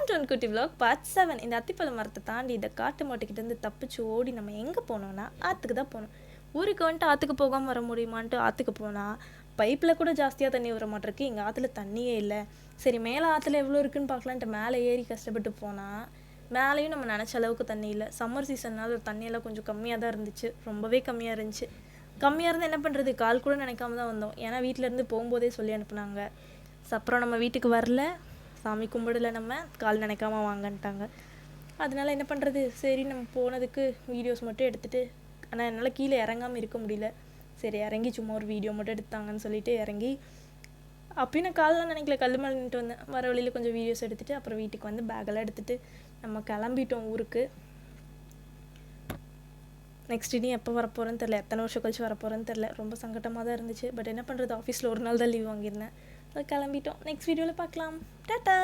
Welcome to குட்டி vlog part 7. இந்த அத்திப்பழ மரத்தை தாண்டி இந்த காட்டு மாட்டுக்கிட்டேருந்து தப்பிச்சு ஓடி நம்ம எங்கே போனோம்னா ஆற்றுக்கு தான் போனோம். ஊருக்கு வந்துட்டு ஆற்றுக்கு போகாமல் வர முடியுமான்ட்டு ஆற்றுக்கு போனால் பைப்பில் கூட ஜாஸ்தியாக தண்ணி வர மாட்டிருக்கு. எங்கள் ஆற்றுல தண்ணியே இல்லை. சரி மேலே ஆற்றுல எவ்வளோ இருக்குன்னு பார்க்கலான்ட்டு மேலே ஏறி கஷ்டப்பட்டு போனால் மேலேயும் நம்ம நினச்ச அளவுக்கு தண்ணி இல்லை. சம்மர் சீசன்னால் தண்ணியெல்லாம் கொஞ்சம் கம்மியாக தான் இருந்துச்சு, ரொம்பவே கம்மியாக இருந்துச்சு. கம்மியாக இருந்தால் என்ன பண்ணுறது, கால் கூட நினைக்காம தான் வந்தோம். ஏன்னா வீட்டிலேருந்து போகும்போதே சொல்லி அனுப்புனாங்க. அப்புறம் நம்ம வீட்டுக்கு வரல, சாமி கும்பிடலை, நம்ம கால் நினைக்காம வாங்கன்ட்டாங்க. அதனால என்ன பண்ணுறது, சரி நம்ம போனதுக்கு வீடியோஸ் மட்டும் எடுத்துகிட்டு, ஆனால் என்னால் கீழே இறங்காமல் இருக்க முடியல. சரி இறங்கி சும்மா ஒரு வீடியோ மட்டும் எடுத்தாங்கன்னு சொல்லிட்டு இறங்கி அப்பயும் நான் காலெலாம் நினைக்கல, கல் மேலே நின்றுட்டு வந்தேன். வர வழியில் கொஞ்சம் வீடியோஸ் எடுத்துகிட்டு அப்புறம் வீட்டுக்கு வந்து பேக்கெல்லாம் எடுத்துகிட்டு நம்ம கிளம்பிட்டோம் ஊருக்கு. நெக்ஸ்ட் இனி எப்போ வரப்போகிறேன்னு தெரில, எத்தனை வருஷம் கழிச்சு வரப்போகிறேன்னு தெரில. ரொம்ப சங்கட்டமாக தான் இருந்துச்சு. பட் என்ன பண்ணுறது, ஆஃபீஸில் ஒரு நாள் தான் லீவ் வாங்கியிருந்தேன். கிளம்பிட்டோம். நெக்ஸ்ட் வீடியோவில் பார்க்கலாம். டாட்டா.